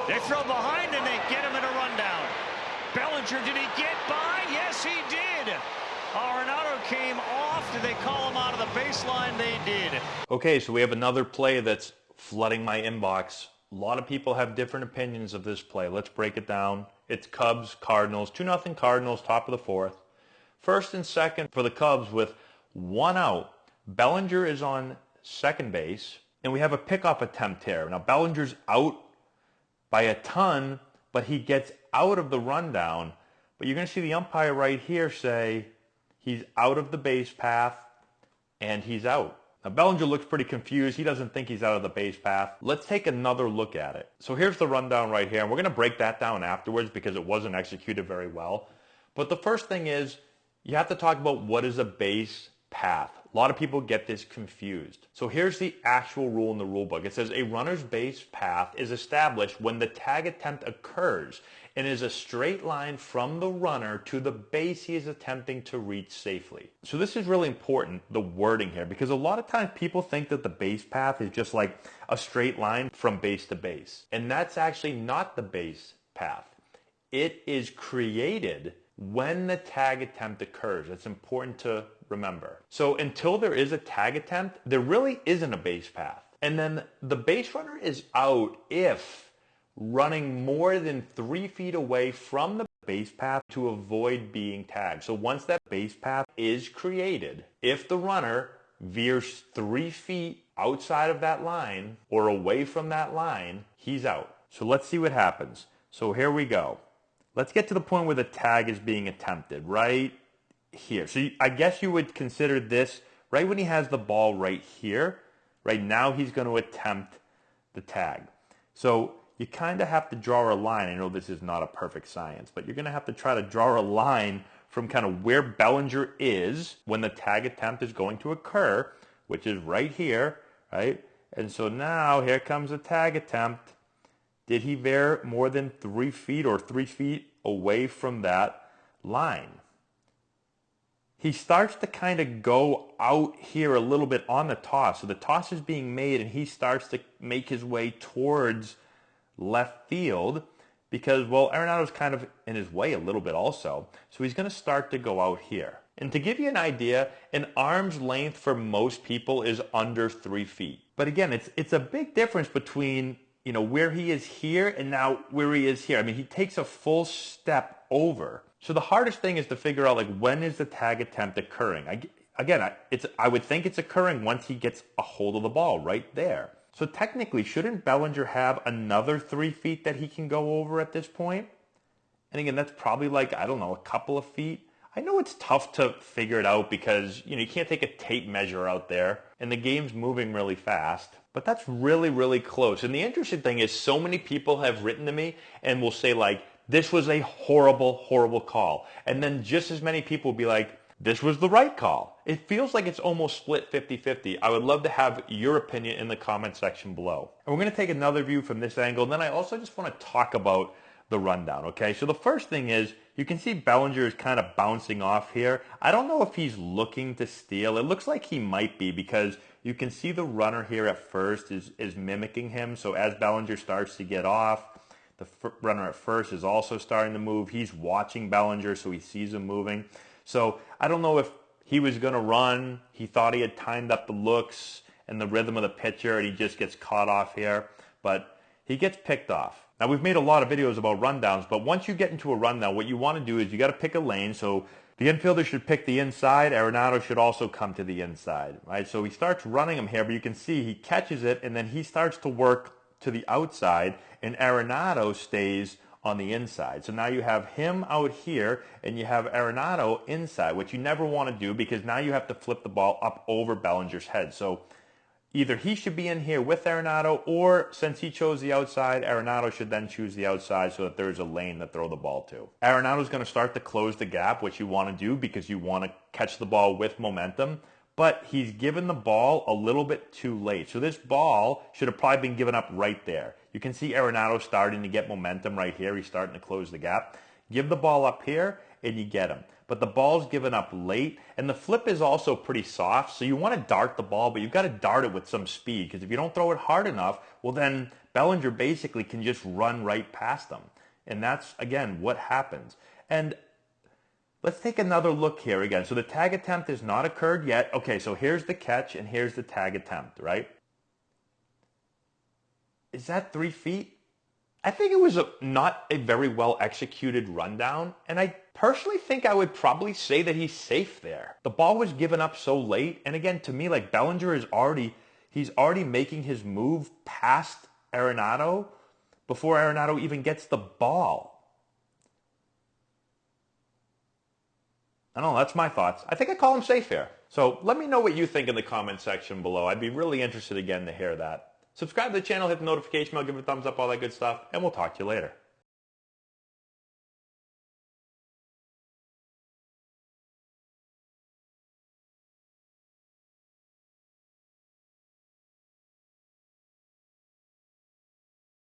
They throw behind and they get him in a rundown. Bellinger, did he get by? Yes, he did. Arenado came off. Did they call him out of the baseline? They did. Okay, so we have another play that's flooding my inbox. A lot of people have different opinions of this play. Let's break it down. It's Cubs, Cardinals, 2-0 Cardinals, top of the fourth. First and second for the Cubs with one out. Bellinger is on second base, and we have a pickoff attempt here. Now, Bellinger's out by a ton, but he gets out of the rundown. But you're going to see the umpire right here say he's out of the base path, and he's out. Now, Bellinger looks pretty confused. He doesn't think he's out of the base path. Let's take another look at it. So here's the rundown right here, and we're going to break that down afterwards because it wasn't executed very well. But the first thing is you have to talk about what is a base path. A lot of people get this confused. So here's the actual rule in the rule book. It says a runner's base path is established when the tag attempt occurs and is a straight line from the runner to the base he is attempting to reach safely. So this is really important, the wording here, because a lot of times people think that the base path is just like a straight line from base to base. And that's actually not the base path. It is created when the tag attempt occurs. It's important to remember. So until there is a tag attempt, there really isn't a base path. And then the base runner is out if running more than 3 feet away from the base path to avoid being tagged. So once that base path is created, if the runner veers 3 feet outside of that line or away from that line, he's out. So let's see what happens. So here we go. Let's get to the point where the tag is being attempted, right here. So I guess you would consider this right when he has the ball right here. Right now he's going to attempt the tag. So you kind of have to draw a line. I know this is not a perfect science, but you're going to have to try to draw a line from kind of where Bellinger is when the tag attempt is going to occur, which is right here, right? And so now here comes the tag attempt. Did he veer more than 3 feet or 3 feet away from that line? He starts to kind of go out here a little bit on the toss. So the toss is being made and he starts to make his way towards left field because, well, Arenado's kind of in his way a little bit also. So he's going to start to go out here. And to give you an idea, an arm's length for most people is under 3 feet. But again, it's a big difference between where he is here and now where he is here. I mean, he takes a full step over. So the hardest thing is to figure out, like, when is the tag attempt occurring? I would think it's occurring once he gets a hold of the ball right there. So technically, shouldn't Bellinger have another 3 feet that he can go over at this point? And again, that's probably like, I don't know, a couple of feet. I know it's tough to figure it out because, you can't take a tape measure out there and the game's moving really fast. But that's really, really close. And the interesting thing is so many people have written to me and will say, like, this was a horrible, horrible call. And then just as many people will be like, this was the right call. It feels like it's almost split 50-50. I would love to have your opinion in the comment section below. And we're going to take another view from this angle. And then I also just want to talk about the rundown, okay? So the first thing is, you can see Bellinger is kind of bouncing off here. I don't know if he's looking to steal. It looks like he might be because you can see the runner here at first is mimicking him. So as Bellinger starts to get off, the runner at first is also starting to move. He's watching Bellinger, so he sees him moving. So I don't know if he was going to run. He thought he had timed up the looks and the rhythm of the pitcher, and he just gets caught off here. But he gets picked off. Now, we've made a lot of videos about rundowns, but once you get into a rundown, what you want to do is you got to pick a lane. So the infielder should pick the inside. Arenado should also come to the inside, right? So he starts running him here, but you can see he catches it, and then he starts to work to the outside, and Arenado stays on the inside. So now you have him out here, and you have Arenado inside, which you never want to do because now you have to flip the ball up over Bellinger's head. So either he should be in here with Arenado, or since he chose the outside, Arenado should then choose the outside so that there's a lane to throw the ball to. Arenado's going to start to close the gap, which you want to do because you want to catch the ball with momentum. But he's given the ball a little bit too late. So this ball should have probably been given up right there. You can see Arenado starting to get momentum right here. He's starting to close the gap. Give the ball up here, and you get him. but the ball's given up late, and the flip is also pretty soft, so you want to dart the ball, but you've got to dart it with some speed, because if you don't throw it hard enough, well then Bellinger basically can just run right past them. And that's, again, what happens. And let's take another look here again. So the tag attempt has not occurred yet. Okay, so here's the catch, and here's the tag attempt, right? Is that 3 feet? I think it was not a very well executed rundown, and I personally think I would probably say that he's safe there. The ball was given up so late, and again, to me, like Bellinger he's already making his move past Arenado before Arenado even gets the ball. I don't know, that's my thoughts. I think I call him safe here. So let me know what you think in the comment section below. I'd be really interested again to hear that. Subscribe to the channel, hit the notification bell, give it a thumbs up, all that good stuff, and we'll talk to you later.